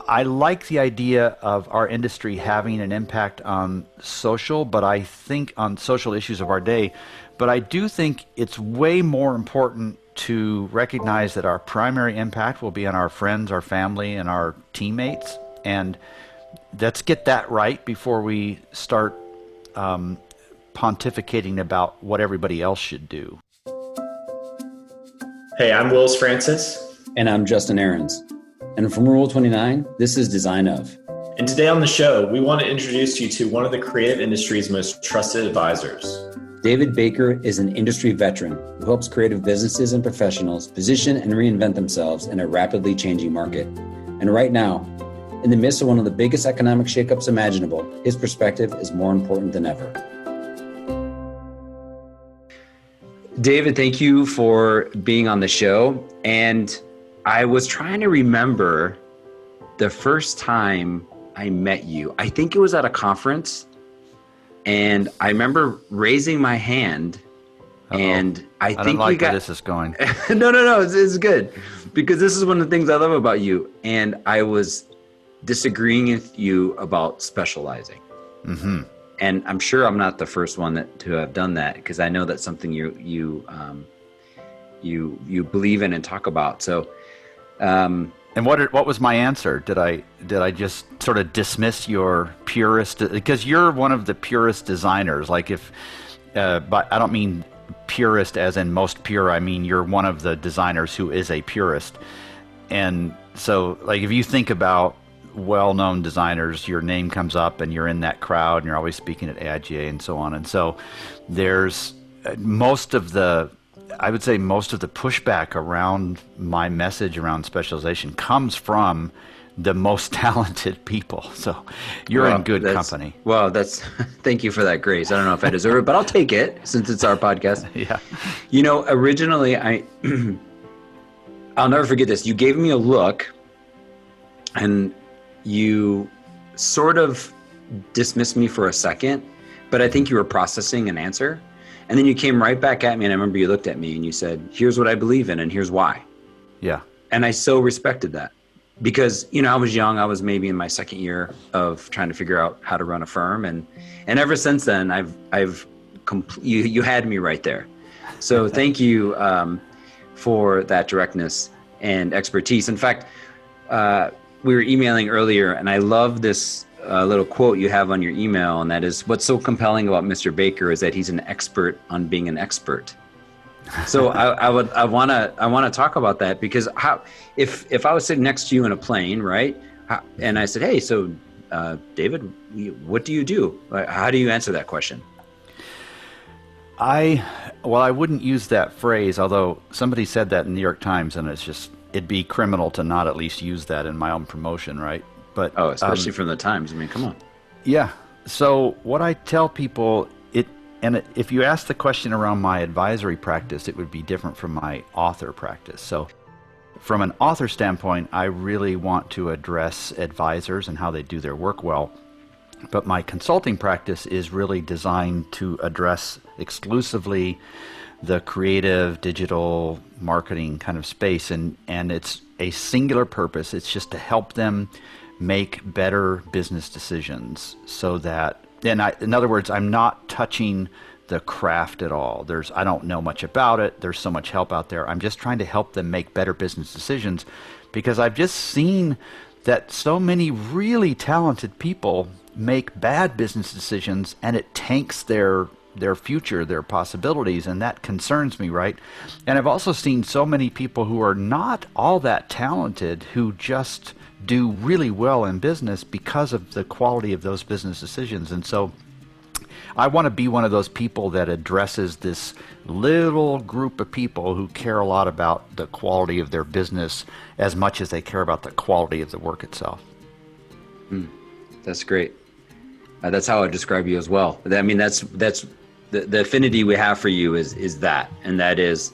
I like the idea of our industry having an impact on social, but I think on social issues of our day. But I do think it's way more important to recognize that our primary impact will be on our friends, our family, and our teammates. And let's get that right before we start pontificating about what everybody else should do. Hey, I'm Willis Francis. And I'm Justin Ahrens. And from Rule 29, this is Design Of. And today on the show, we want to introduce you to one of the creative industry's most trusted advisors. David Baker is an industry veteran who helps creative businesses and professionals position and reinvent themselves in a rapidly changing market. And right now, in the midst of one of the biggest economic shakeups imaginable, his perspective is more important than ever. David, thank you for being on the show. And I was trying to remember the first time I met you. I think it was at a conference, and I remember raising my hand. And I think don't like we got, where this is going. No, it's good, because this is one of the things I love about you. And I was disagreeing with you about specializing. Mm-hmm. And I'm sure I'm not the first one to have done that, because I know that's something you believe in and talk about. So. And what was my answer? Did I just sort of dismiss your purist? Because you're one of the purest designers. Like but I don't mean purist as in most pure. I mean you're one of the designers who is a purist. And so, like, if you think about well-known designers, your name comes up, and you're in that crowd, and you're always speaking at AIGA and so on. And so, there's I would say most of the pushback around my message around specialization comes from the most talented people. So you're in good company. Well, thank you for that grace. I don't know if I deserve it, but I'll take it since it's our podcast. Yeah. You know, originally I'll never forget this. You gave me a look, and you sort of dismissed me for a second, but I think you were processing an answer. And then you came right back at me, and I remember you looked at me and you said, "Here's what I believe in, and here's why." Yeah. And I so respected that, because, I was young. I was maybe in my second year of trying to figure out how to run a firm. And ever since then, you had me right there. So thank you for that directness and expertise. In fact, we were emailing earlier, and I love this little quote you have on your email, and that is, "What's so compelling about Mr. Baker is that he's an expert on being an expert." So I want to talk about that, because if I was sitting next to you in a plane, right, and I said, "Hey, so David, what do you do?" How do you answer that question? I wouldn't use that phrase, although somebody said that in the New York Times, and it'd be criminal to not at least use that in my own promotion, right? But especially from the Times. I mean, come on. Yeah. So what I tell people, if you ask the question around my advisory practice, it would be different from my author practice. So from an author standpoint, I really want to address advisors and how they do their work well. But my consulting practice is really designed to address exclusively the creative digital marketing kind of space. And it's a singular purpose. It's just to help them make better business decisions, so that, in other words, I'm not touching the craft at all. I don't know much about it. There's so much help out there. I'm just trying to help them make better business decisions, because I've just seen that so many really talented people make bad business decisions, and it tanks their future, their possibilities, and that concerns me, right? And I've also seen so many people who are not all that talented who just do really well in business because of the quality of those business decisions. And so I want to be one of those people that addresses this little group of people who care a lot about the quality of their business as much as they care about the quality of the work itself. That's great. That's how I describe you as well. I mean, that's the affinity we have for you is that, and that is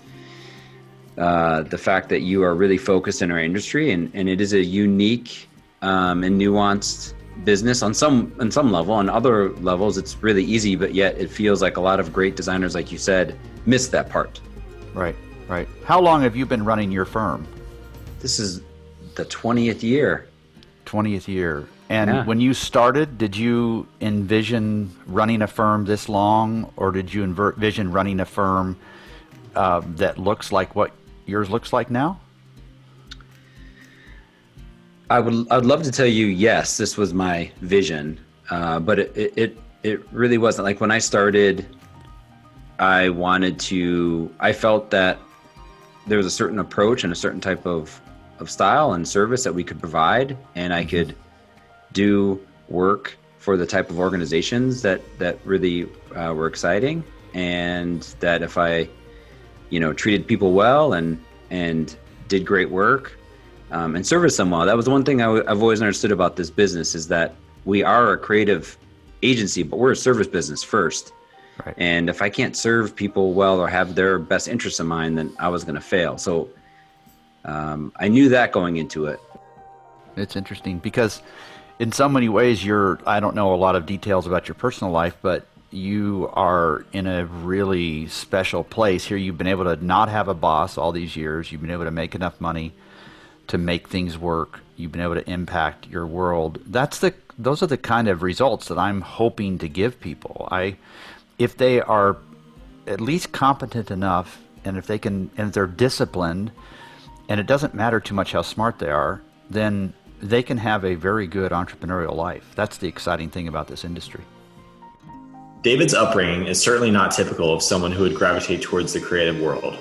the fact that you are really focused in our industry, and it is a unique and nuanced business on some level. On other levels, it's really easy, but yet it feels like a lot of great designers, like you said, miss that part. Right. How long have you been running your firm? This is the 20th year. 20th year. And Yeah. when you started, did you envision running a firm this long, or did you envision running a firm that looks like what yours looks like now? I'd love to tell you, yes, this was my vision, but it really wasn't. Like when I started, I felt that there was a certain approach and a certain type of style and service that we could provide, and I could do work for the type of organizations that really were exciting, and that if I, treated people well and did great work, and service them well. That was the one thing I've always understood about this business, is that we are a creative agency, but we're a service business first. Right. And if I can't serve people well or have their best interests in mind, then I was going to fail. So I knew that going into it. It's interesting because in so many ways I don't know a lot of details about your personal life, but you are in a really special place here. You've been able to not have a boss all these years. You've been able to make enough money to make things work. You've been able to impact your world. Those are the kind of results that I'm hoping to give people. If they are at least competent enough, and if they're disciplined, and it doesn't matter too much how smart they are, then they can have a very good entrepreneurial life. That's the exciting thing about this industry. David's upbringing is certainly not typical of someone who would gravitate towards the creative world,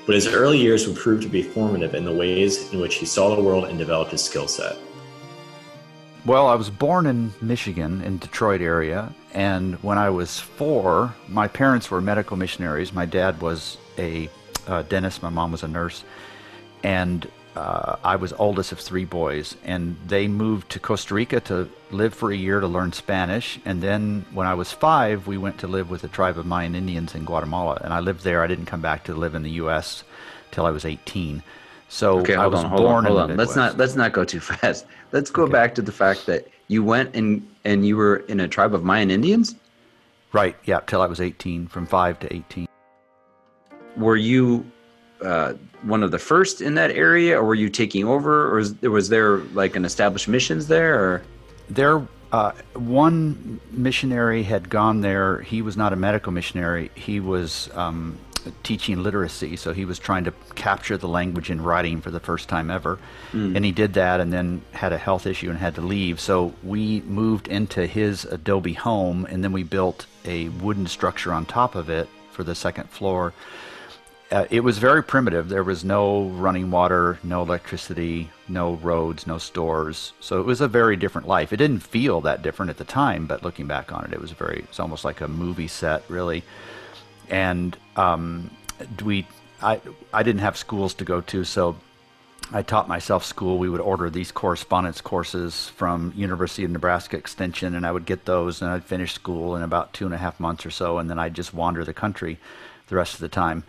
but his early years would prove to be formative in the ways in which he saw the world and developed his skill set. Well, I was born in Michigan, in Detroit area, and when I was 4, my parents were medical missionaries. My dad was a dentist, my mom was a nurse, and I was oldest of 3 boys, and they moved to Costa Rica to live for a year to learn Spanish, and then when I was 5, we went to live with a tribe of Mayan Indians in Guatemala, and I lived there. I didn't come back to live in the U.S. till I was 18. So okay, I was born in the Midwest. Let's not go too fast. Let's go back to the fact that you went and you were in a tribe of Mayan Indians? Right, yeah, till I was 18, from 5 to 18. Were you one of the first in that area, or were you taking over, or was there like an established missions there? Or? There, one missionary had gone there. He was not a medical missionary. He was teaching literacy, so he was trying to capture the language in writing for the first time ever. And he did that and then had a health issue and had to leave. So we moved into his adobe home, and then we built a wooden structure on top of it for the second floor. It was very primitive. There was no running water, no electricity, no roads, no stores. So it was a very different life. It didn't feel that different at the time, but looking back on it, it's almost like a movie set, really. And I didn't have schools to go to, so I taught myself school. We would order these correspondence courses from University of Nebraska Extension, and I would get those, and I'd finish school in about 2.5 months or so, and then I'd just wander the country the rest of the time.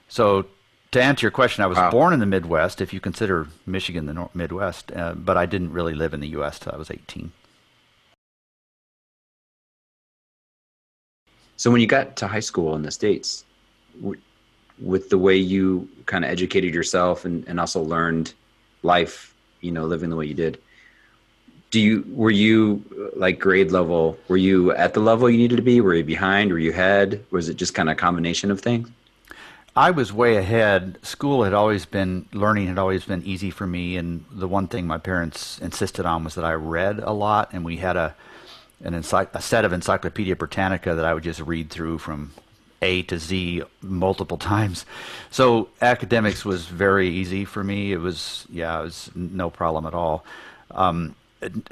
So to answer your question, I was born in the Midwest, if you consider Michigan the Midwest, but I didn't really live in the U.S. till I was 18. So when you got to high school in the States, with the way you kind of educated yourself and also learned life, living the way you did, were you like grade level? Were you at the level you needed to be? Were you behind? Were you ahead? Was it just kind of a combination of things? I was way ahead. Learning had always been easy for me, and the one thing my parents insisted on was that I read a lot, and we had a set of Encyclopedia Britannica that I would just read through from A to Z multiple times. So academics was very easy for me. It was no problem at all.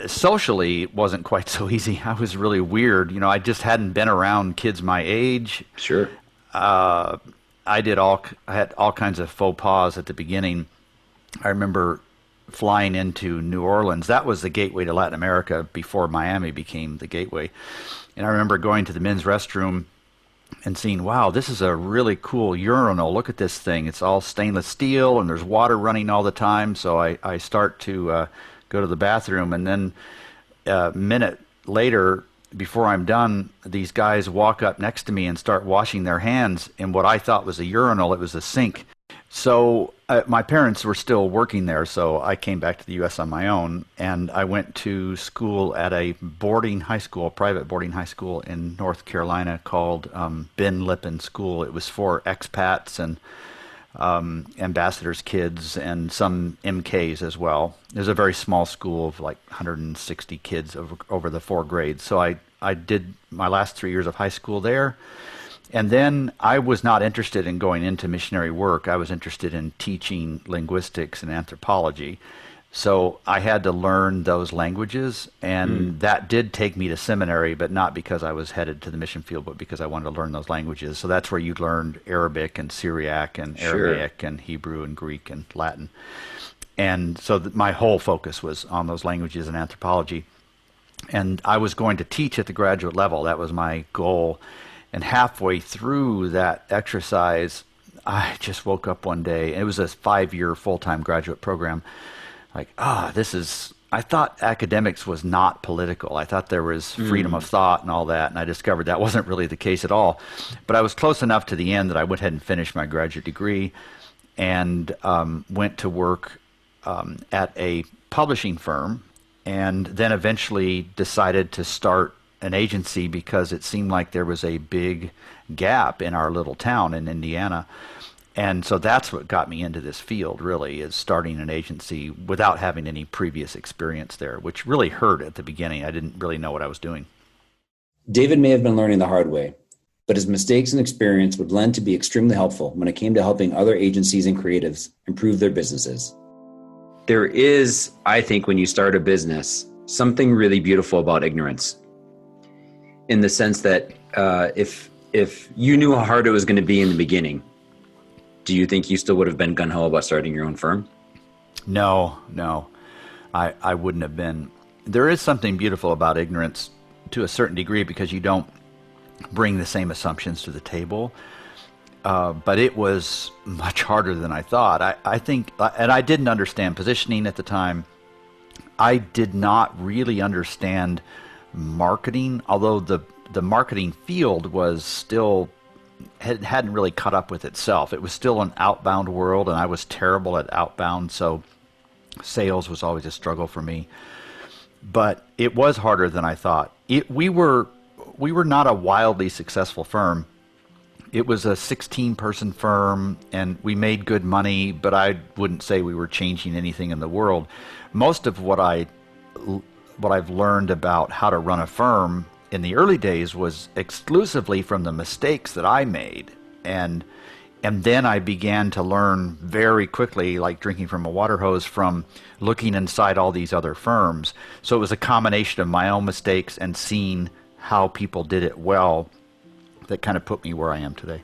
Socially, it wasn't quite so easy. I was really weird. I just hadn't been around kids my age. Sure. I had all kinds of faux pas at the beginning. I remember flying into New Orleans. That was the gateway to Latin America before Miami became the gateway. And I remember going to the men's restroom and seeing, wow, this is a really cool urinal. Look at this thing. It's all stainless steel and there's water running all the time. So I start to go to the bathroom, and then a minute later, before I'm done, these guys walk up next to me and start washing their hands in what I thought was a urinal. It was a sink. So my parents were still working there, so I came back to the U.S. on my own, and I went to school at a private boarding high school in North Carolina called Ben Lippen School. It was for expats and ambassadors' kids and some MKs as well. It was a very small school of like 160 kids over the 4 grades. So I did my last 3 years of high school there. And then I was not interested in going into missionary work. I was interested in teaching linguistics and anthropology. So I had to learn those languages, and that did take me to seminary, but not because I was headed to the mission field, but because I wanted to learn those languages. So that's where you learned Arabic and Syriac and Aramaic and Hebrew and Greek and Latin. And so my whole focus was on those languages and anthropology. And I was going to teach at the graduate level. That was my goal. And halfway through that exercise, I just woke up one day. It was a 5-year full-time graduate program. Like, I thought academics was not political. I thought there was freedom of thought and all that, and I discovered that wasn't really the case at all. But I was close enough to the end that I went ahead and finished my graduate degree and went to work at a publishing firm, and then eventually decided to start an agency because it seemed like there was a big gap in our little town in Indiana. And so that's what got me into this field, really, is starting an agency without having any previous experience there, which really hurt at the beginning. I didn't really know what I was doing. David may have been learning the hard way, but his mistakes and experience would lend to be extremely helpful when it came to helping other agencies and creatives improve their businesses. There is, I think, when you start a business, something really beautiful about ignorance, in the sense that if you knew how hard it was going to be in the beginning, do you think you still would have been gung-ho about starting your own firm? No, I wouldn't have been. There is something beautiful about ignorance to a certain degree because you don't bring the same assumptions to the table. But it was much harder than I thought. I think, and I didn't understand positioning at the time. I did not really understand marketing, although the marketing field was still hadn't really caught up with itself. It was still an outbound world, and I was terrible at outbound, so sales was always a struggle for me. But it was harder than I thought. We were not a wildly successful firm. It was a 16-person firm, and we made good money, but I wouldn't say we were changing anything in the world. Most of what I've learned about how to run a firm in the early days was exclusively from the mistakes that I made. And then I began to learn very quickly, like drinking from a water hose, from looking inside all these other firms. So it was a combination of my own mistakes and seeing how people did it well that kind of put me where I am today.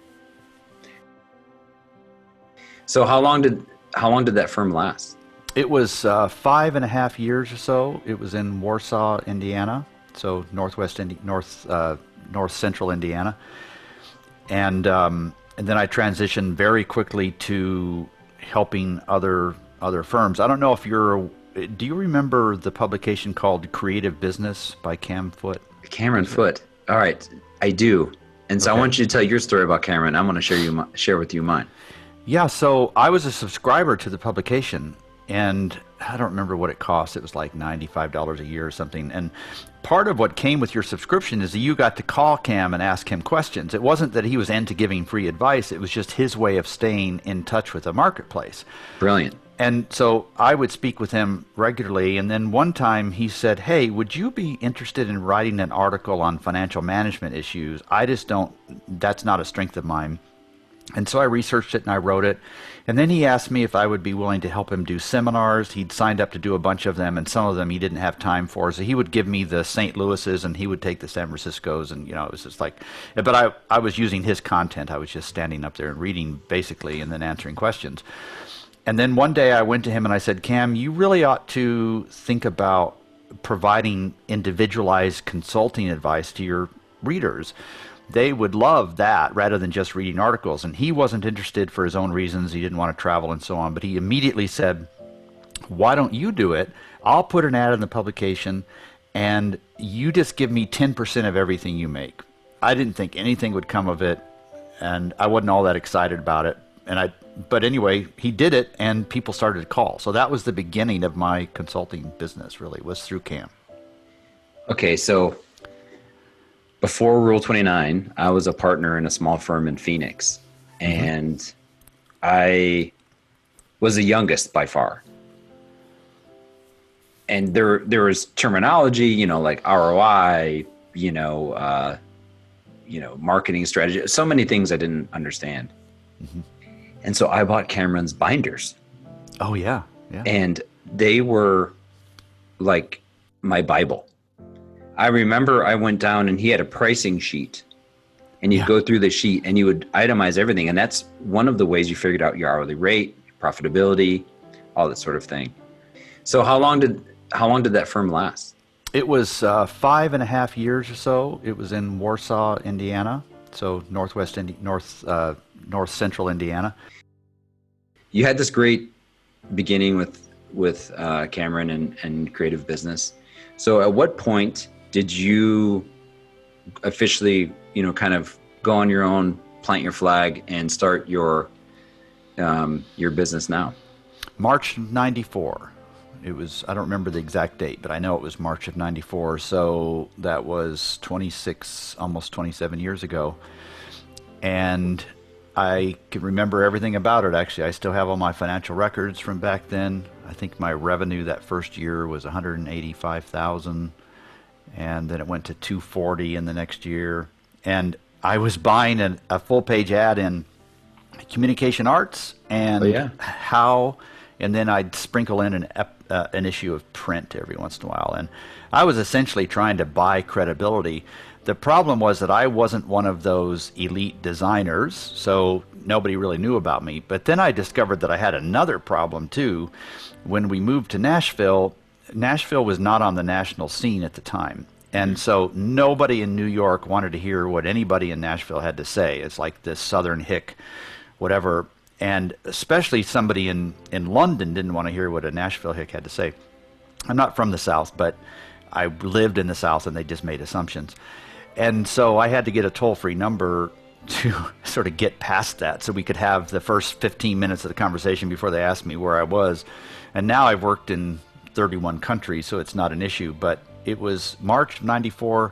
So how long did that firm last? It was 5.5 years or so. It was in Warsaw, Indiana, so north central Indiana, and then I transitioned very quickly to helping other firms. I don't know if do you remember the publication called Creative Business by Cameron Foote? All right, I do. And so Okay. I want you to tell your story about Cameron. I'm going to share with you mine. Yeah, so I was a subscriber to the publication, and I don't remember what it cost. It was like $95 a year or something. And part of what came with your subscription is that you got to call Cam and ask him questions. It wasn't that he was into giving free advice. It was just his way of staying in touch with the marketplace. Brilliant. And so I would speak with him regularly. And then one time he said, "Hey, would you be interested in writing an article on financial management issues? That's not a strength of mine." And so I researched it and I wrote it. And then he asked me if I would be willing to help him do seminars. He'd signed up to do a bunch of them, and some of them he didn't have time for. So he would give me the St. Louis's and he would take the San Francisco's. And, it was just like, but I was using his content. I was just standing up there and reading basically and then answering questions. And then one day I went to him and I said, "Cam, you really ought to think about providing individualized consulting advice to your readers. They would love that rather than just reading articles." And he wasn't interested for his own reasons. He didn't want to travel and so on. But he immediately said, "Why don't you do it? I'll put an ad in the publication and you just give me 10% of everything you make." I didn't think anything would come of it, and I wasn't all that excited about it. but anyway, he did it, and people started to call. So that was the beginning of my consulting business. Really, was through Cam. Okay, so before Rule 29, I was a partner in a small firm in Phoenix, and I was the youngest by far. And there was terminology, like ROI, marketing strategy, so many things I didn't understand. And so I bought Cameron's binders. Oh yeah. And they were like my Bible. I remember I went down and he had a pricing sheet, and you'd go through the sheet and you would itemize everything. And that's one of the ways you figured out your hourly rate, profitability, all that sort of thing. So how long did that firm last? It was 5.5 years or so. It was in Warsaw, Indiana. So north central Indiana. You had this great beginning with Cameron and creative business. So at what point did you officially, kind of go on your own, plant your flag, and start your business now? March of 94. It was, I don't remember the exact date, but I know it was March of 94. So that was 26, almost 27 years ago. And I can remember everything about it. Actually, I still have all my financial records from back then. I think my revenue that first year was $185,000, and then it went to $240 in the next year. And I was buying a full-page ad in communication arts and and then I'd sprinkle in an issue of print every once in a while. And I was essentially trying to buy credibility. The problem was that I wasn't one of those elite designers, so nobody really knew about me. But then I discovered that I had another problem too. When we moved to Nashville was not on the national scene at the time. And so nobody in New York wanted to hear what anybody in Nashville had to say. It's like this Southern hick, whatever. And especially somebody in London didn't want to hear what a Nashville hick had to say. I'm not from the South, but I lived in the South, and they just made assumptions. And so I had to get a toll-free number to sort of get past that so we could have the first 15 minutes of the conversation before they asked me where I was. And now I've worked in 31 countries, so it's not an issue. But it was March of 94,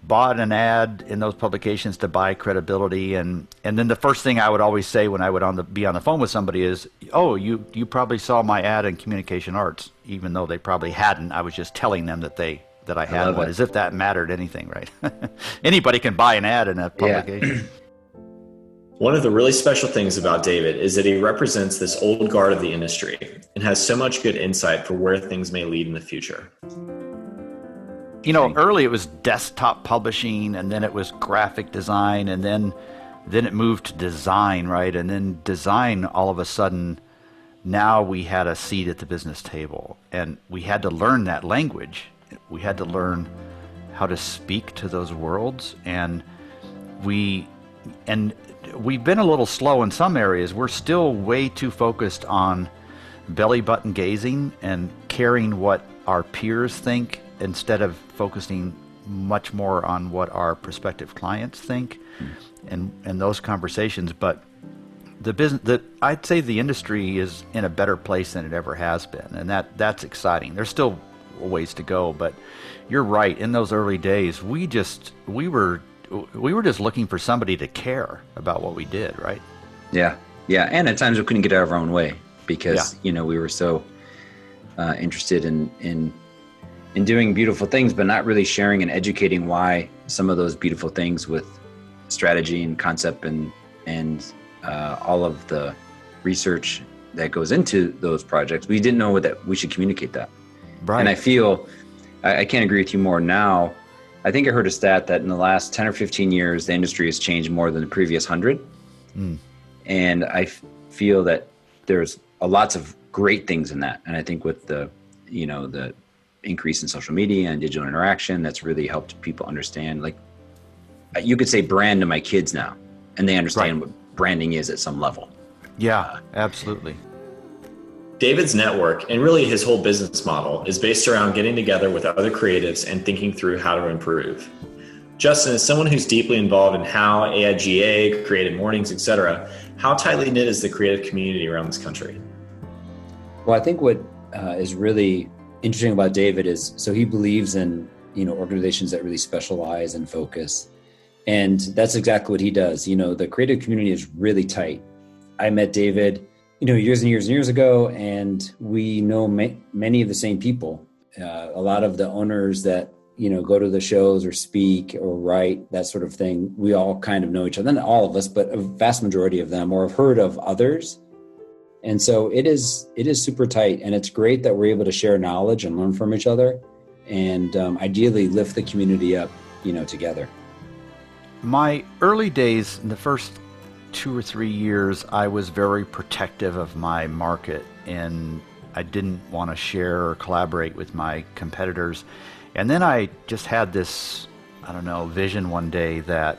bought an ad in those publications to buy credibility. And then the first thing I would always say when I would be on the phone with somebody is, oh, you probably saw my ad in communication arts, even though they probably hadn't. I was just telling them that I had one, as if that mattered anything, right? Anybody can buy an ad in a publication. Yeah. One of the really special things about David is that he represents this old guard of the industry and has so much good insight for where things may lead in the future. Early it was desktop publishing, and then it was graphic design, and then it moved to design, right? And then design, all of a sudden, now we had a seat at the business table, and we had to learn that language. We had to learn how to speak to those worlds, and we've been a little slow in some areas. We're still way too focused on belly button gazing and caring what our peers think instead of focusing much more on what our prospective clients think and those conversations. But I'd say the industry is in a better place than it ever has been, and that's exciting. There's still ways to go, but you're right. In those early days, we were just looking for somebody to care about what we did, right? Yeah. And at times we couldn't get out of our own way because we were so interested in doing beautiful things, but not really sharing and educating why some of those beautiful things with strategy and concept and all of the research that goes into those projects. We didn't know that we should communicate that. Right. And I feel I can't agree with you more now. I think I heard a stat that in the last 10 or 15 years, the industry has changed more than the previous 100. And I feel that there's lots of great things in that. And I think with the increase in social media and digital interaction, that's really helped people understand, like you could say brand to my kids now, and they understand what branding is at some level. Yeah, absolutely. David's network, and really his whole business model, is based around getting together with other creatives and thinking through how to improve. Justin is someone who's deeply involved in how AIGA, Creative Mornings, etc., How tightly knit is the creative community around this country? Well, I think what is really interesting about David is, so he believes in, organizations that really specialize and focus. And that's exactly what he does. The creative community is really tight. I met David, years and years and years ago, and we know many of the same people. A lot of the owners that, go to the shows or speak or write, that sort of thing, we all kind of know each other. Not all of us, but a vast majority of them, or have heard of others. And so it is super tight, and it's great that we're able to share knowledge and learn from each other, and ideally lift the community up, together. My early days, in the first 2 or 3 years, I was very protective of my market, and I didn't want to share or collaborate with my competitors. And then I just had this, vision one day that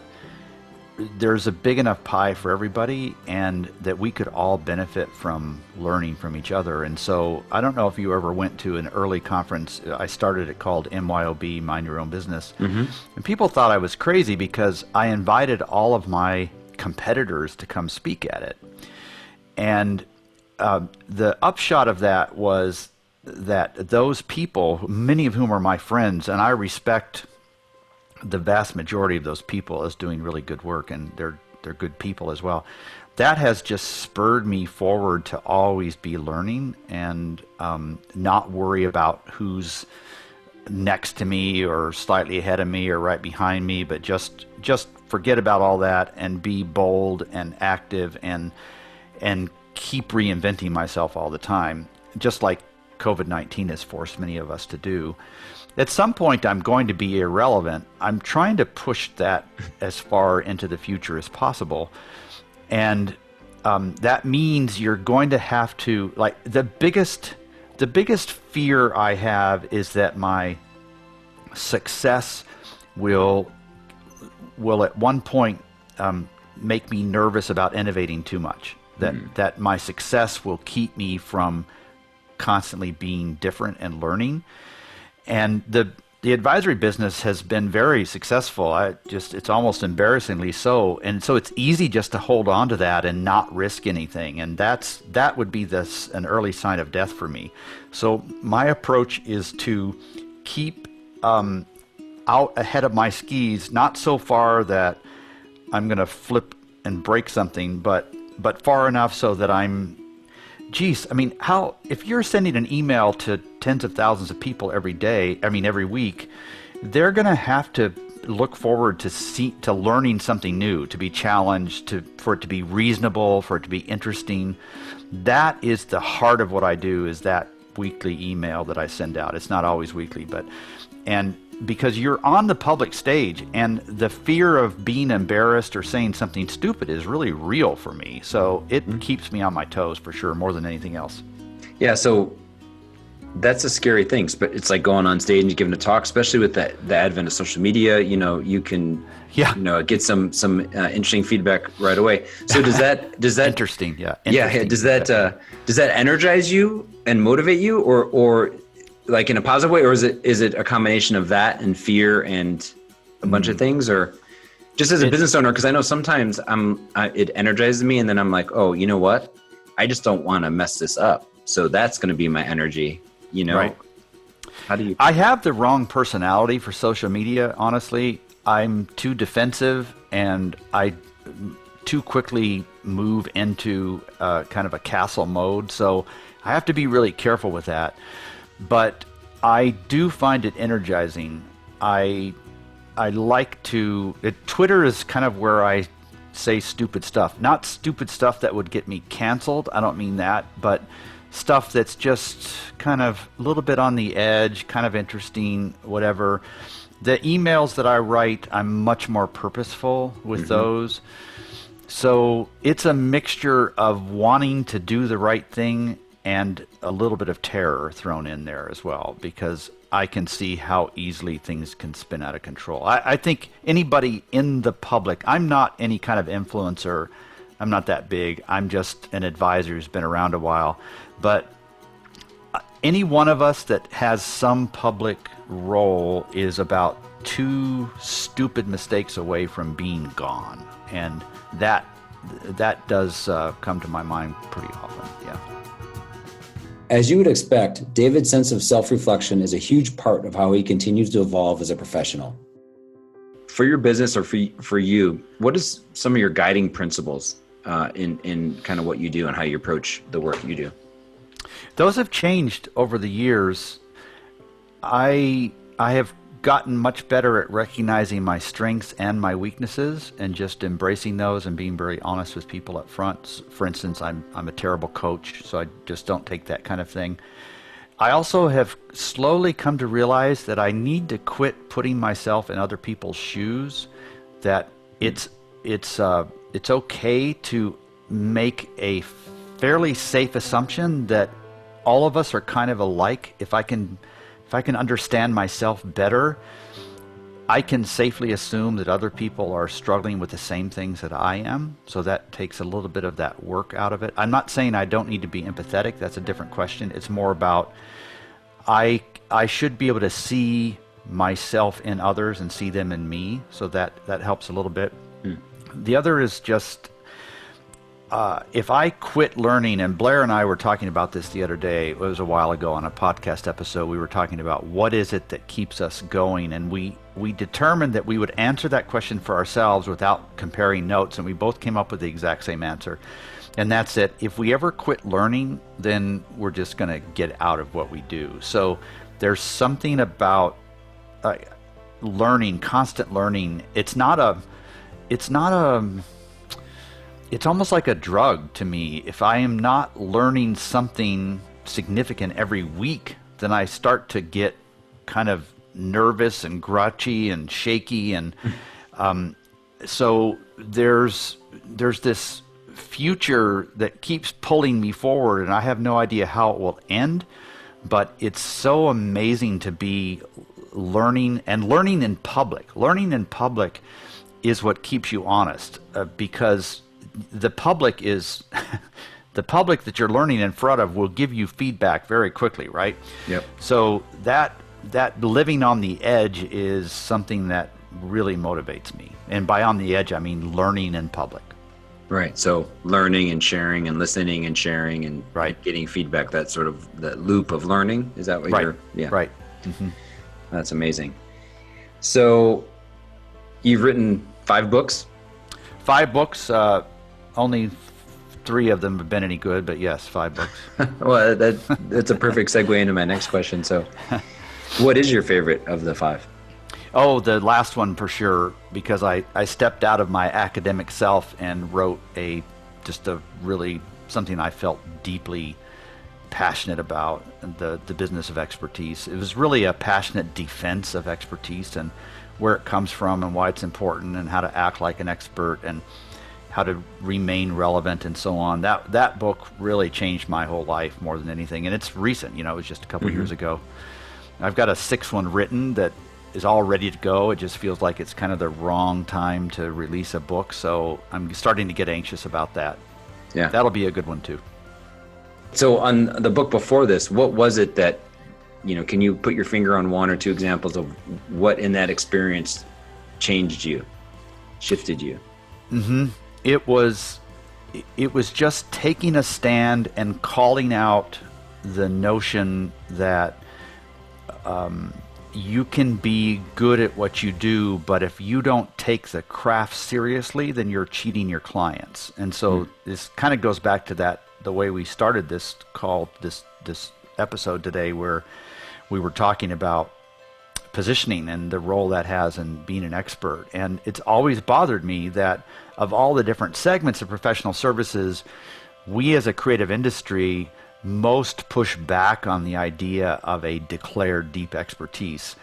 there's a big enough pie for everybody, and that we could all benefit from learning from each other. And so I don't know if you ever went to an early conference. I started it called MYOB, Mind Your Own Business. Mm-hmm. And people thought I was crazy because I invited all of my competitors to come speak at it. And the upshot of that was that those people, many of whom are my friends, and I respect the vast majority of those people as doing really good work, and they're good people as well. That has just spurred me forward to always be learning and not worry about who's next to me or slightly ahead of me or right behind me, but just forget about all that and be bold and active and keep reinventing myself all the time, just like COVID-19 has forced many of us to do. At some point, I'm going to be irrelevant. I'm trying to push that as far into the future as possible. And that means you're going to have to, the biggest fear I have is that my success will at one point make me nervous about innovating too much. That my success will keep me from constantly being different and learning. And the advisory business has been very successful. It's almost embarrassingly so. And so it's easy just to hold on to that and not risk anything. And that would be an early sign of death for me. So my approach is to keep out ahead of my skis, not so far that I'm going to flip and break something, but far enough so that if you're sending an email to tens of thousands of people every week, they're going to have to look forward to learning something new, to be challenged, for it to be reasonable, for it to be interesting. That is the heart of what I do, is that weekly email that I send out. It's not always weekly, and because you're on the public stage, and the fear of being embarrassed or saying something stupid is really real for me. So it keeps me on my toes for sure, more than anything else. Yeah, so that's a scary thing, but it's like going on stage and giving a talk, especially with the advent of social media. You can get some interesting feedback right away. So does that interesting? Yeah. Does that energize you and motivate you, or like in a positive way, or is it a combination of that and fear and a bunch of things, or just as a business owner? Because I know sometimes it energizes me, and then I'm like, oh, you know what? I just don't want to mess this up. So that's going to be my energy. Right. How do you? I have the wrong personality for social media. Honestly, I'm too defensive, and I too quickly move into kind of a castle mode. So I have to be really careful with that. But I do find it energizing. I like to. Twitter is kind of where I say stupid stuff. Not stupid stuff that would get me canceled. I don't mean that, but stuff that's just kind of a little bit on the edge, kind of interesting, whatever. The emails that I write, I'm much more purposeful with those. So it's a mixture of wanting to do the right thing and a little bit of terror thrown in there as well, because I can see how easily things can spin out of control. I think anybody in the public, I'm not any kind of influencer. I'm not that big. I'm just an advisor who's been around a while. But any one of us that has some public role is about 2 stupid mistakes away from being gone. And that that does come to my mind pretty often. Yeah. As you would expect, David's sense of self-reflection is a huge part of how he continues to evolve as a professional. For your business or for you, what is some of your guiding principles in kind of what you do and how you approach the work you do? Those have changed over the years. I have gotten much better at recognizing my strengths and my weaknesses and just embracing those and being very honest with people up front. For instance, I'm a terrible coach, so I just don't take that kind of thing. I also have slowly come to realize that I need to quit putting myself in other people's shoes, that it's okay to make a fairly safe assumption that all of us are kind of alike. If I can understand myself better, I can safely assume that other people are struggling with the same things that I am. So that takes a little bit of that work out of it. I'm not saying I don't need to be empathetic. That's a different question. It's more about I should be able to see myself in others and see them in me. So that helps a little bit. The other is just if I quit learning, and Blair and I were talking about this the other day, it was a while ago on a podcast episode, we were talking about what is it that keeps us going, and we determined that we would answer that question for ourselves without comparing notes, and we both came up with the exact same answer. And that's it. If we ever quit learning, then we're just going to get out of what we do. So there's something about learning, constant learning. It's almost like a drug to me. If I am not learning something significant every week, then I start to get kind of nervous and grouchy and shaky. And so there's this future that keeps pulling me forward, and I have no idea how it will end, but it's so amazing to be learning in public. Learning in public is what keeps you honest, because the public is the public that you're learning in front of will give you feedback very quickly, right? Yep. So that living on the edge is something that really motivates me. And by on the edge, I mean learning in public. Right. So learning and sharing and listening and sharing and getting feedback, that sort of that loop of learning. Is that what you're? Yeah. Right. Mm-hmm. That's amazing. So you've written 5 books? 5 books. Only 3 of them have been any good, but yes, 5 books. Well, that's a perfect segue into my next question. So what is your favorite of the 5? Oh, the last one for sure, because I stepped out of my academic self and wrote something I felt deeply passionate about, the business of expertise. It was really a passionate defense of expertise and where it comes from and why it's important and how to act like an expert and how to remain relevant and so on. That book really changed my whole life more than anything. And it's recent, it was just a couple years ago. I've got a 6th one written that is all ready to go. It just feels like it's kind of the wrong time to release a book. So I'm starting to get anxious about that. Yeah. That'll be a good one too. So on the book before this, what was it that, can you put your finger on 1 or 2 examples of what in that experience changed you, shifted you? Mm-hmm. It was just taking a stand and calling out the notion that you can be good at what you do, but if you don't take the craft seriously, then you're cheating your clients. And so this kind of goes back to the way we started this call, this episode today, where we were talking about positioning and the role that has in being an expert. And it's always bothered me that of all the different segments of professional services, we as a creative industry most push back on the idea of a declared deep expertise.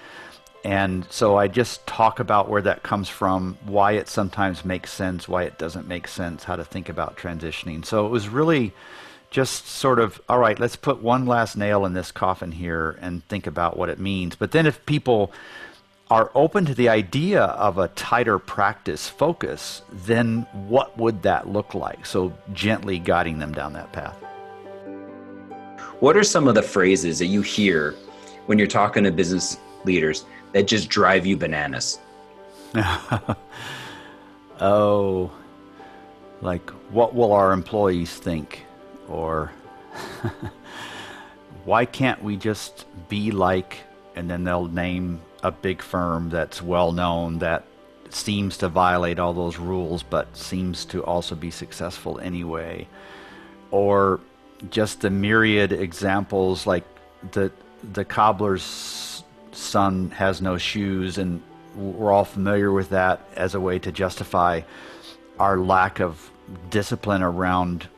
And so I just talk about where that comes from, why it sometimes makes sense, why it doesn't make sense, how to think about transitioning. So it was really just sort of, all right, let's put one last nail in this coffin here and think about what it means. But then if people are open to the idea of a tighter practice focus, then what would that look like? So gently guiding them down that path. What are some of the phrases that you hear when you're talking to business leaders that just drive you bananas? Oh, Like, what will our employees think? Or why can't we just be like, and then they'll name a big firm that's well known that seems to violate all those rules but seems to also be successful anyway. Or just the myriad examples, like the cobbler's son has no shoes, and we're all familiar with that as a way to justify our lack of discipline around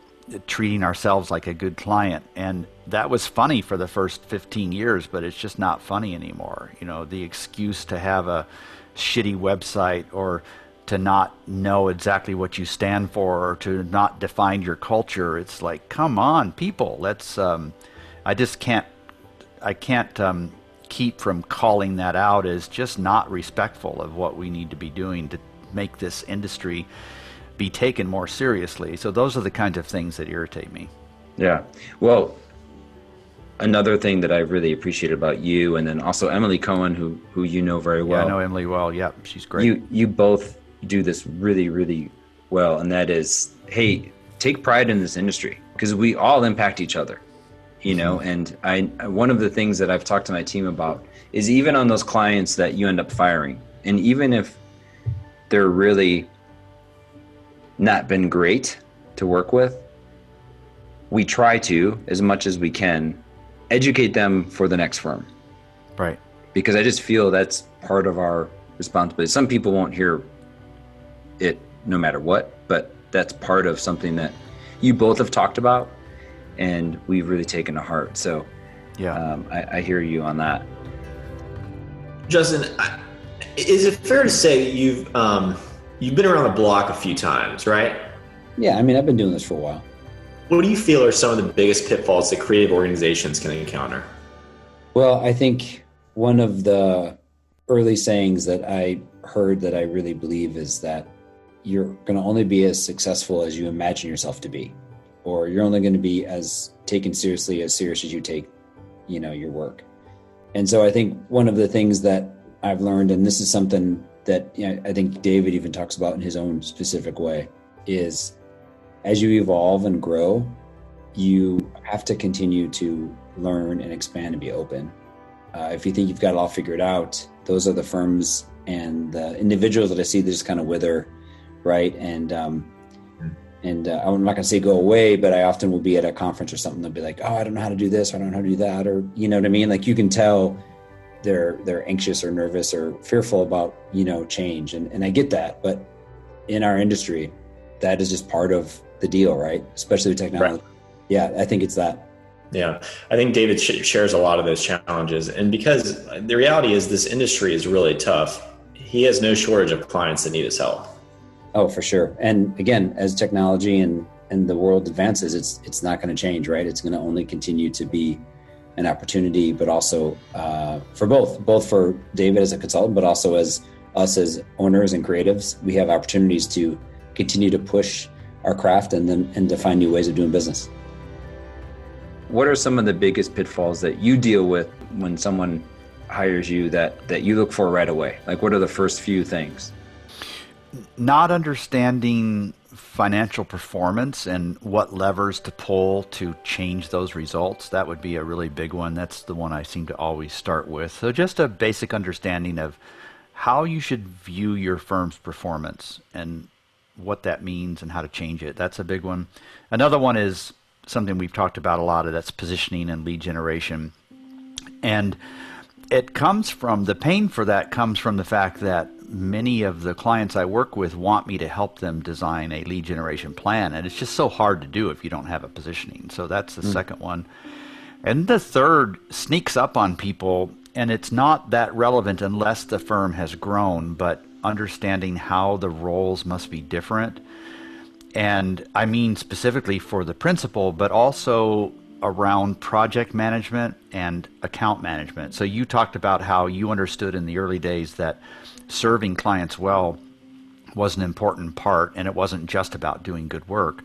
treating ourselves like a good client. And that was funny for the first 15 years, but it's just not funny anymore. You know, the excuse to have a shitty website, or to not know exactly what you stand for, or to not define your culture. It's like, come on, people, let's, I can't keep from calling that out as just not respectful of what we need to be doing to make this industry be taken more seriously. So those are the kinds of things that irritate me. Yeah. Well, another thing that I really appreciate about you, and then also Emily Cohen, who you know very well. Yeah, I know Emily well. Yeah, she's great. You both do this really, really well, and that is, hey, take pride in this industry, because we all impact each other, you know. And one of the things that I've talked to my team about is, even on those clients that you end up firing, and even if they're really not been great to work with, we try to, as much as we can, educate them for the next firm. Right. Because I just feel that's part of our responsibility. Some people won't hear it no matter what, but that's part of something that you both have talked about and we've really taken to heart. So yeah, I hear you on that. Justin, is it fair to say that you've been around the block a few times, right? Yeah, I mean, I've been doing this for a while. What do you feel are some of the biggest pitfalls that creative organizations can encounter? Well, I think one of the early sayings that I heard that I really believe is that you're going to only be as successful as you imagine yourself to be, or you're only going to be as taken seriously as serious as you take, you know, your work. And so I think one of the things that I've learned, and this is something that, you know, I think David even talks about in his own specific way, is as you evolve and grow, you have to continue to learn and expand and be open. If you think you've got it all figured out, those are the firms and the individuals that I see that just kind of wither, right? And I'm not going to say go away, but I often will be at a conference or something. They'll be like, "Oh, I don't know how to do this. Or I don't know how to do that." Or, you know what I mean? Like, you can tell they're anxious or nervous or fearful about, you know, change. And I get that. But in our industry, that is just part of the deal, right? Especially with technology. Right. Yeah, I think it's that. Yeah, I think David shares a lot of those challenges. And because the reality is this industry is really tough, he has no shortage of clients that need his help. Oh, for sure. And again, as technology and the world advances, it's not going to change, right? It's going to only continue to be an opportunity, but also for both for David as a consultant, but also as us as owners and creatives, we have opportunities to continue to push our craft and to find new ways of doing business. What are some of the biggest pitfalls that you deal with when someone hires you that you look for right away? Like, what are the first few things? Not understanding financial performance and what levers to pull to change those results. That would be a really big one. That's the one I seem to always start with. So just a basic understanding of how you should view your firm's performance and what that means and how to change it. That's a big one. Another one is something we've talked about a lot, of that's positioning and lead generation. And it comes from, the pain for that comes from the fact that many of the clients I work with want me to help them design a lead generation plan. And it's just so hard to do if you don't have a positioning. So that's the second one. And the third sneaks up on people, and it's not that relevant unless the firm has grown, but understanding how the roles must be different. And I mean specifically for the principal, but also around project management and account management. So you talked about how you understood in the early days that serving clients well was an important part, and it wasn't just about doing good work.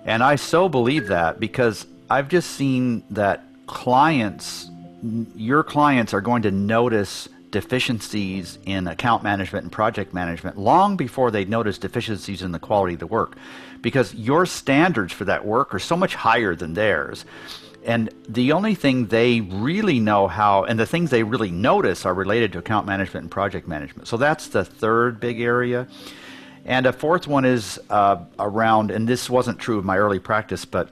And I so believe that, because I've just seen that your clients are going to notice deficiencies in account management and project management long before they notice deficiencies in the quality of the work, because your standards for that work are so much higher than theirs. And the only thing they really know how, and the things they really notice, are related to account management and project management. So that's the third big area. And a fourth one is around, and this wasn't true of my early practice, but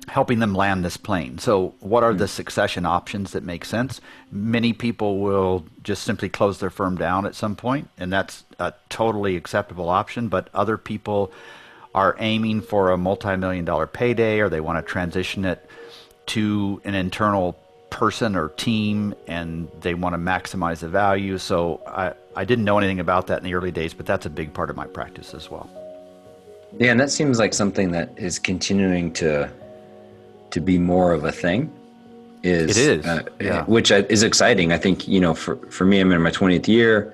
helping them land this plane. So what are the succession options that make sense? Many people will just simply close their firm down at some point, and that's a totally acceptable option. But other people are aiming for a multi-million-dollar payday, or they want to transition it to an internal person or team, and they want to maximize the value. So I didn't know anything about that in the early days, but that's a big part of my practice as well. Yeah, and that seems like something that is continuing to be more of a thing. It is, which is exciting. I think, for me, I'm in my 20th year.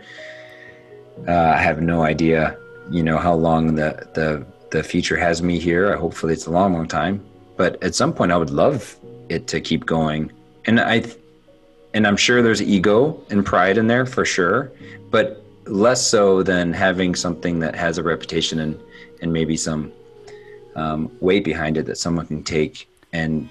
I have no idea, how long the future has me here. Hopefully it's a long, long time. But at some point I would love it to keep going. And I'm sure there's ego and pride in there for sure, but less so than having something that has a reputation and maybe some weight behind it that someone can take and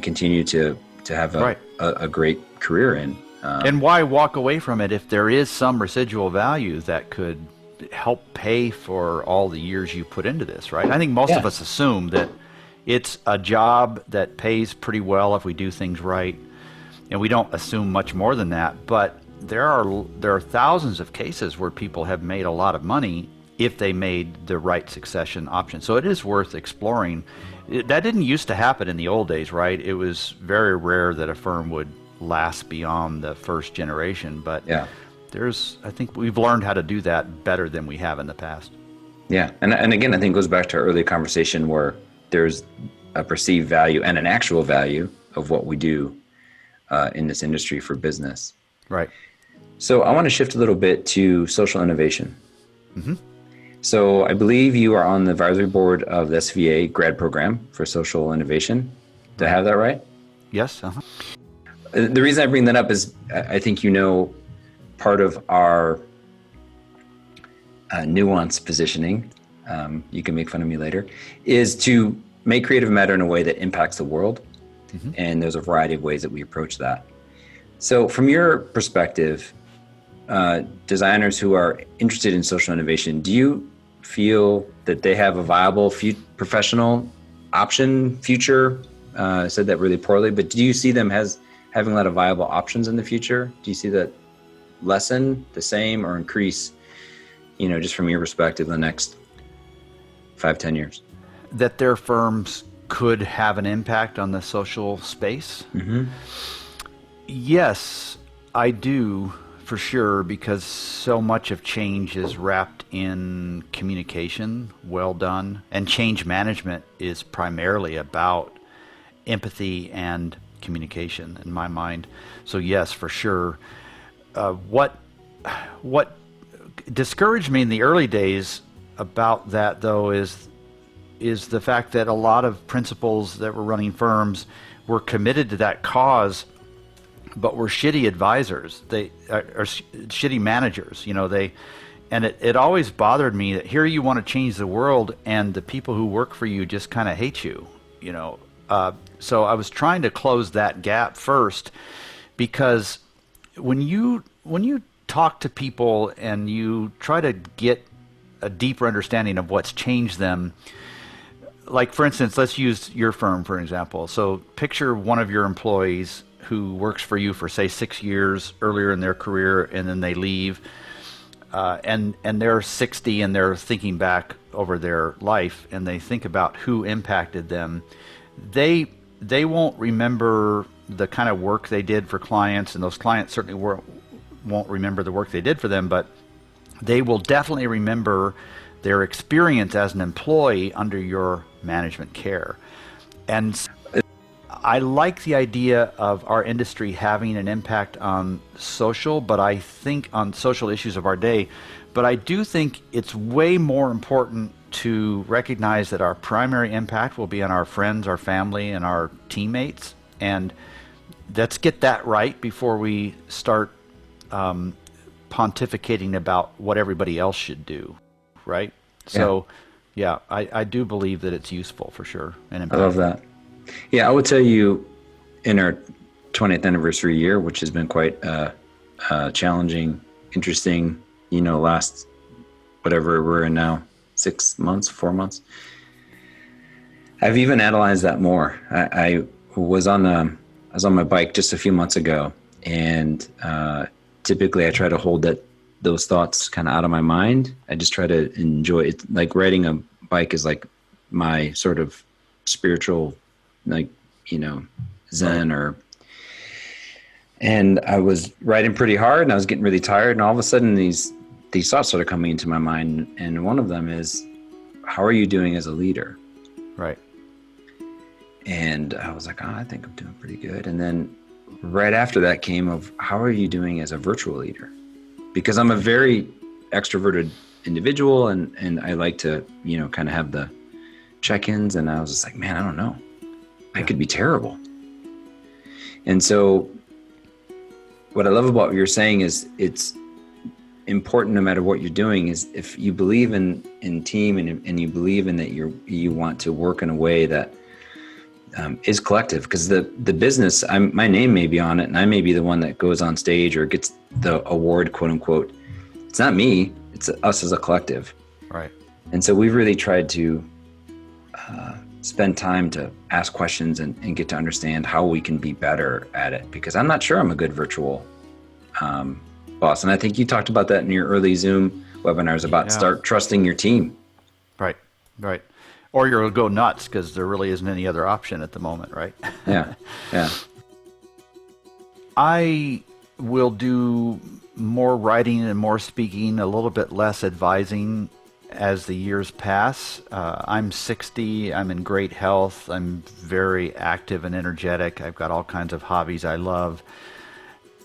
continue to have a great career in. And why walk away from it if there is some residual value that could help pay for all the years you put into this, right? I think most of us assume that it's a job that pays pretty well if we do things right, and we don't assume much more than that. But there are thousands of cases where people have made a lot of money if they made the right succession option. So it is worth exploring. That didn't used to happen in the old days, right? It was very rare that a firm would last beyond the first generation. But I think we've learned how to do that better than we have in the past. Yeah, and again, I think it goes back to our earlier conversation where there's a perceived value and an actual value of what we do in this industry for business. Right. So I want to shift a little bit to social innovation. Mm-hmm. So I believe you are on the advisory board of the SVA grad program for social innovation. Do I have that right? Yes. Uh-huh. The reason I bring that up is I think part of our nuanced positioning, you can make fun of me later, is to make creative matter in a way that impacts the world. Mm-hmm. And there's a variety of ways that we approach that. So from your perspective, designers who are interested in social innovation, do you feel that they have a viable professional option future? I said that really poorly, but do you see them as having a lot of viable options in the future? Do you see that lessen, the same, or increase, just from your perspective, the next 5-10 years? That their firms could have an impact on the social space? Mm-hmm. Yes, I do, for sure, because so much of change is wrapped in communication, well done, and change management is primarily about empathy and communication in my mind. So yes, for sure. What discouraged me in the early days about that, though, is the fact that a lot of principals that were running firms were committed to that cause, but were shitty advisors. They are shitty managers. It always bothered me that here you want to change the world, and the people who work for you just kind of hate you. So I was trying to close that gap first, because when you talk to people and you try to get a deeper understanding of what's changed them, like for instance, let's use your firm for example. So picture one of your employees who works for you for say 6 years earlier in their career, and then they leave, and they're 60 and they're thinking back over their life and they think about who impacted them. They won't remember the kind of work they did for clients, and those clients certainly won't remember the work they did for them, but they will definitely remember their experience as an employee under your management care. And I like the idea of our industry having an impact on social, but I think on social issues of our day, but I do think it's way more important to recognize that our primary impact will be on our friends, our family, and our teammates. And let's get that right before we start pontificating about what everybody else should do, right? So, yeah, I do believe that it's useful for sure and impactful. I love that. Yeah, I would tell you in our 20th anniversary year, which has been quite challenging, interesting, last whatever we're in now, 6 months, 4 months. I've even analyzed that more. I was on my bike just a few months ago, and typically I try to hold those thoughts kind of out of my mind. I just try to enjoy it. Like riding a bike is like my sort of spiritual, Zen and I was riding pretty hard and I was getting really tired, and all of a sudden these thoughts started coming into my mind. And one of them is, how are you doing as a leader? Right. And I was like, I think I'm doing pretty good. And then right after that came of, how are you doing as a virtual leader? Because I'm a very extroverted individual and I like to, kind of have the check-ins. And I was just like, man, I don't know. I could be terrible. And so what I love about what you're saying is it's important, no matter what you're doing, is if you believe in team and you believe in that you want to work in a way that is collective, because the business, my name may be on it and I may be the one that goes on stage or gets the award, quote unquote. It's not me, it's us as a collective. Right. And so we've really tried to spend time to ask questions and get to understand how we can be better at it, because I'm not sure I'm a good virtual boss. And I think you talked about that in your early Zoom webinars about start trusting your team. Right. Or you'll go nuts because there really isn't any other option at the moment, right? Yeah. I will do more writing and more speaking, a little bit less advising as the years pass. I'm 60, I'm in great health, I'm very active and energetic. I've got all kinds of hobbies I love.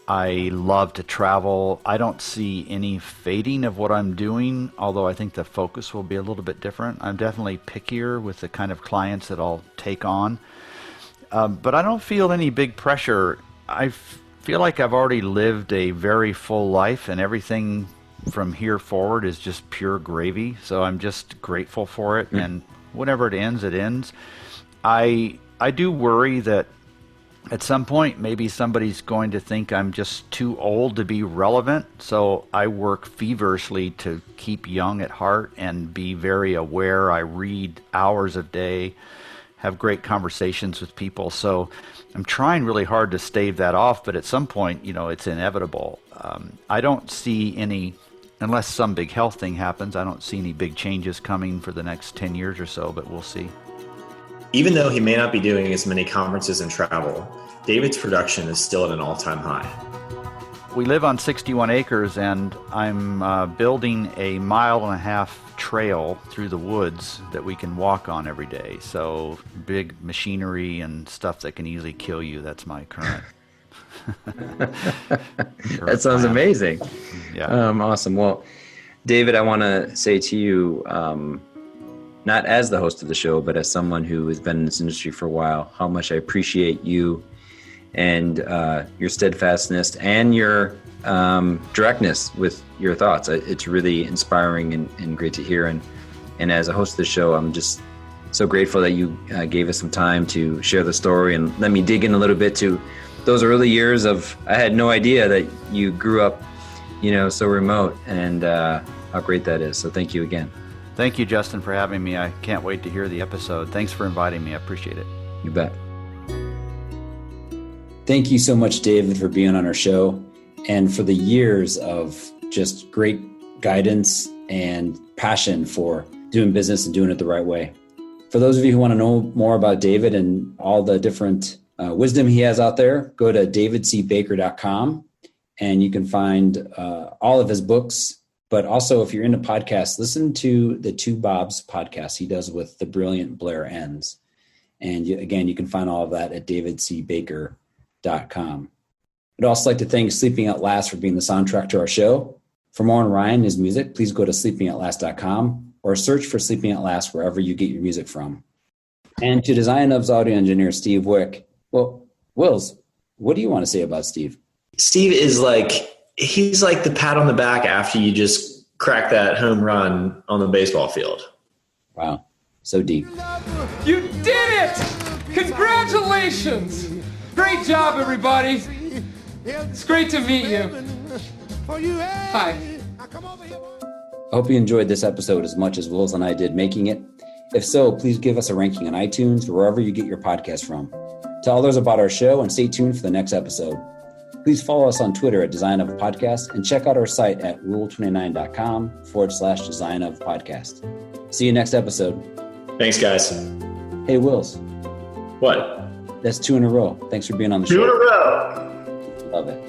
I love to travel. I don't see any fading of what I'm doing, although I think the focus will be a little bit different. I'm definitely pickier with the kind of clients that I'll take on. But I don't feel any big pressure. I feel like I've already lived a very full life, and everything from here forward is just pure gravy. So I'm just grateful for it. And whenever it ends, it ends. I do worry that at some point, maybe somebody's going to think I'm just too old to be relevant. So I work feverishly to keep young at heart and be very aware. I read hours a day, have great conversations with people. So I'm trying really hard to stave that off. But at some point, it's inevitable. I don't see any, unless some big health thing happens, I don't see any big changes coming for the next 10 years or so, but we'll see. Even though he may not be doing as many conferences and travel, David's production is still at an all-time high. We live on 61 acres, and I'm building a 1.5 mile trail through the woods that we can walk on every day. So big machinery and stuff that can easily kill you. That's my current. That sounds amazing. Yeah. Awesome. Well, David, I want to say to you, not as the host of the show, but as someone who has been in this industry for a while, how much I appreciate you and your steadfastness and your directness with your thoughts. It's really inspiring and great to hear. And as a host of the show, I'm just so grateful that you gave us some time to share the story and let me dig in a little bit to those early years of, I had no idea that you grew up, so remote, and how great that is. So thank you again. Thank you, Justin, for having me. I can't wait to hear the episode. Thanks for inviting me. I appreciate it. You bet. Thank you so much, David, for being on our show and for the years of just great guidance and passion for doing business and doing it the right way. For those of you who want to know more about David and all the different wisdom he has out there, go to davidcbaker.com and you can find all of his books. But also, if you're into podcasts, listen to the Two Bobs podcast he does with the brilliant Blair Enns. And again, you can find all of that at davidcbaker.com. I'd also like to thank Sleeping at Last for being the soundtrack to our show. For more on Ryan and his music, please go to sleepingatlast.com or search for Sleeping at Last wherever you get your music from. And to Design Hub's audio engineer, Steve Wick. Well, Wills, what do you want to say about Steve? Steve is like he's like the pat on the back after you just crack that home run on the baseball field. Wow. So deep. You did it! Congratulations! Great job, everybody. It's great to meet you. Hi. I hope you enjoyed this episode as much as Wills and I did making it. If so, please give us a ranking on iTunes or wherever you get your podcast from. Tell others about our show and stay tuned for the next episode. Please follow us on Twitter at Design of Podcast and check out our site at rule29.com/Design of Podcast. See you next episode. Thanks, guys. Hey, Wills. What? That's 2 in a row. Thanks for being on the show. 2 in a row. Love it.